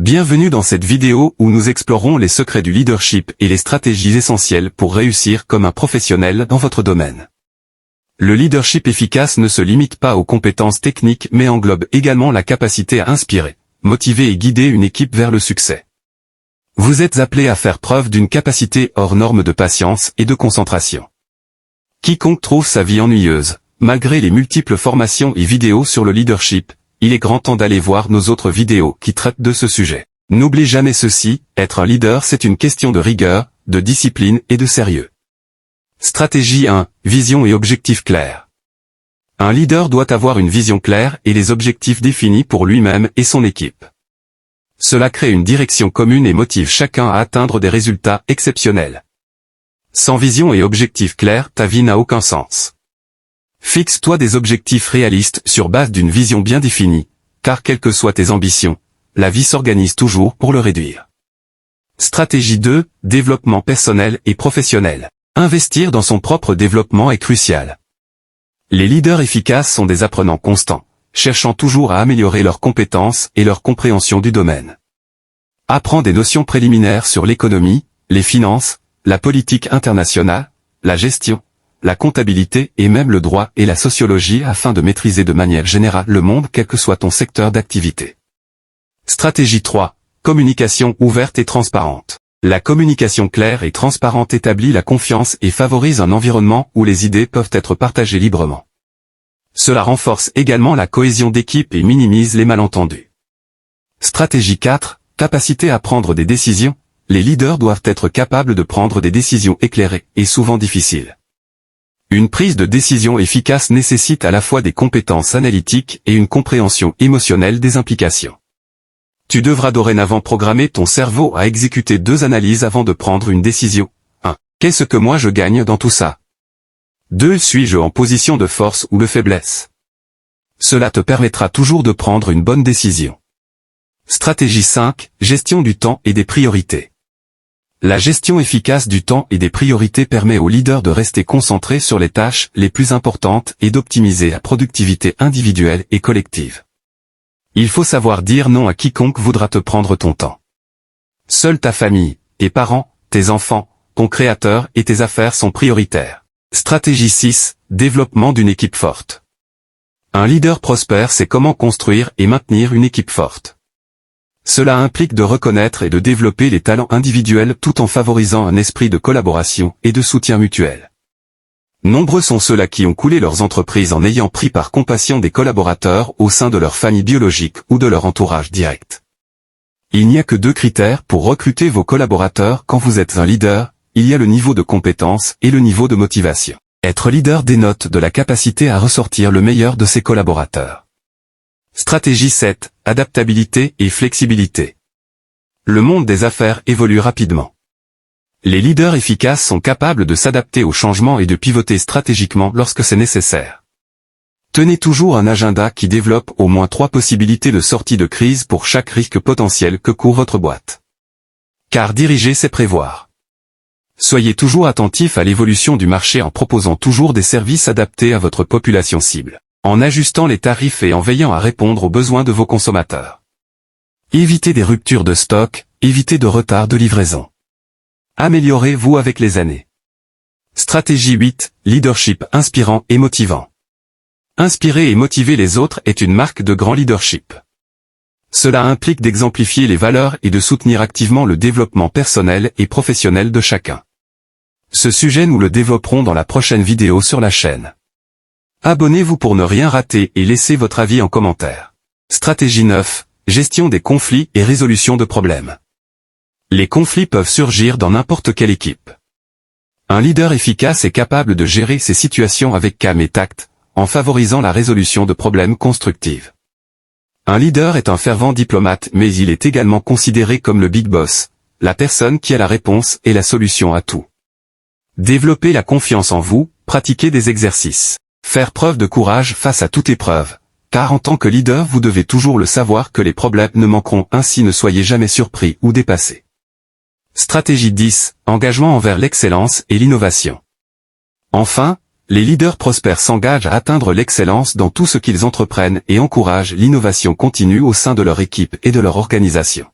Bienvenue dans cette vidéo où nous explorons les secrets du leadership et les stratégies essentielles pour réussir comme un professionnel dans votre domaine. Le leadership efficace ne se limite pas aux compétences techniques mais englobe également la capacité à inspirer, motiver et guider une équipe vers le succès. Vous êtes appelé à faire preuve d'une capacité hors norme de patience et de concentration. Quiconque trouve sa vie ennuyeuse, malgré les multiples formations et vidéos sur le leadership, il est grand temps d'aller voir nos autres vidéos qui traitent de ce sujet. N'oublie jamais ceci, être un leader c'est une question de rigueur, de discipline et de sérieux. Stratégie 1, vision et objectifs clairs. Un leader doit avoir une vision claire et les objectifs définis pour lui-même et son équipe. Cela crée une direction commune et motive chacun à atteindre des résultats exceptionnels. Sans vision et objectifs clairs, ta vie n'a aucun sens. Fixe-toi des objectifs réalistes sur base d'une vision bien définie, car quelles que soient tes ambitions, la vie s'organise toujours pour le réduire. Stratégie 2, développement personnel et professionnel. Investir dans son propre développement est crucial. Les leaders efficaces sont des apprenants constants, cherchant toujours à améliorer leurs compétences et leur compréhension du domaine. Apprends des notions préliminaires sur l'économie, les finances, la politique internationale, la gestion, la comptabilité et même le droit et la sociologie afin de maîtriser de manière générale le monde quel que soit ton secteur d'activité. Stratégie 3. Communication ouverte et transparente. La communication claire et transparente établit la confiance et favorise un environnement où les idées peuvent être partagées librement. Cela renforce également la cohésion d'équipe et minimise les malentendus. Stratégie 4. Capacité à prendre des décisions. Les leaders doivent être capables de prendre des décisions éclairées et souvent difficiles. Une prise de décision efficace nécessite à la fois des compétences analytiques et une compréhension émotionnelle des implications. Tu devras dorénavant programmer ton cerveau à exécuter 2 analyses avant de prendre une décision. 1. Qu'est-ce que moi je gagne dans tout ça? 2. Suis-je en position de force ou de faiblesse? Cela te permettra toujours de prendre une bonne décision. Stratégie 5. Gestion du temps et des priorités. La gestion efficace du temps et des priorités permet aux leaders de rester concentrés sur les tâches les plus importantes et d'optimiser la productivité individuelle et collective. Il faut savoir dire non à quiconque voudra te prendre ton temps. Seule ta famille, tes parents, tes enfants, ton créateur et tes affaires sont prioritaires. Stratégie 6. Développement d'une équipe forte. Un leader prospère sait comment construire et maintenir une équipe forte. Cela implique de reconnaître et de développer les talents individuels tout en favorisant un esprit de collaboration et de soutien mutuel. Nombreux sont ceux-là qui ont coulé leurs entreprises en ayant pris par compassion des collaborateurs au sein de leur famille biologique ou de leur entourage direct. Il n'y a que 2 critères pour recruter vos collaborateurs quand vous êtes un leader, il y a le niveau de compétence et le niveau de motivation. Être leader dénote de la capacité à ressortir le meilleur de ses collaborateurs. Stratégie 7. Adaptabilité et flexibilité. Le monde des affaires évolue rapidement. Les leaders efficaces sont capables de s'adapter aux changements et de pivoter stratégiquement lorsque c'est nécessaire. Tenez toujours un agenda qui développe au moins 3 possibilités de sortie de crise pour chaque risque potentiel que court votre boîte. Car diriger c'est prévoir. Soyez toujours attentif à l'évolution du marché en proposant toujours des services adaptés à votre population cible, en ajustant les tarifs et en veillant à répondre aux besoins de vos consommateurs. Évitez des ruptures de stock, évitez de retard de livraison. Améliorez-vous avec les années. Stratégie 8, leadership inspirant et motivant. Inspirer et motiver les autres est une marque de grand leadership. Cela implique d'exemplifier les valeurs et de soutenir activement le développement personnel et professionnel de chacun. Ce sujet nous le développerons dans la prochaine vidéo sur la chaîne. Abonnez-vous pour ne rien rater et laissez votre avis en commentaire. Stratégie 9, gestion des conflits et résolution de problèmes. Les conflits peuvent surgir dans n'importe quelle équipe. Un leader efficace est capable de gérer ces situations avec calme et tact, en favorisant la résolution de problèmes constructifs. Un leader est un fervent diplomate mais il est également considéré comme le big boss, la personne qui a la réponse et la solution à tout. Développez la confiance en vous, pratiquez des exercices. Faire preuve de courage face à toute épreuve, car en tant que leader vous devez toujours le savoir que les problèmes ne manqueront ainsi ne soyez jamais surpris ou dépassés. Stratégie 10, engagement envers l'excellence et l'innovation. Enfin, les leaders prospères s'engagent à atteindre l'excellence dans tout ce qu'ils entreprennent et encouragent l'innovation continue au sein de leur équipe et de leur organisation.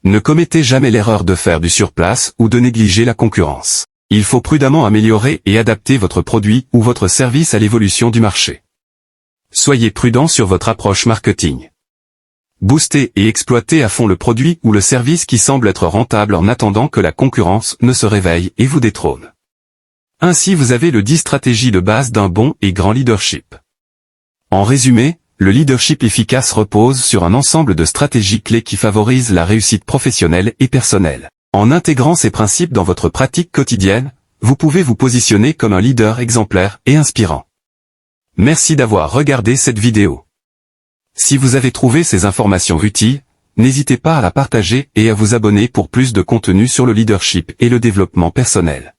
Ne commettez jamais l'erreur de faire du surplace ou de négliger la concurrence. Il faut prudemment améliorer et adapter votre produit ou votre service à l'évolution du marché. Soyez prudent sur votre approche marketing. Boostez et exploitez à fond le produit ou le service qui semble être rentable en attendant que la concurrence ne se réveille et vous détrône. Ainsi vous avez le 10 stratégies de base d'un bon et grand leadership. En résumé, le leadership efficace repose sur un ensemble de stratégies clés qui favorisent la réussite professionnelle et personnelle. En intégrant ces principes dans votre pratique quotidienne, vous pouvez vous positionner comme un leader exemplaire et inspirant. Merci d'avoir regardé cette vidéo. Si vous avez trouvé ces informations utiles, n'hésitez pas à la partager et à vous abonner pour plus de contenu sur le leadership et le développement personnel.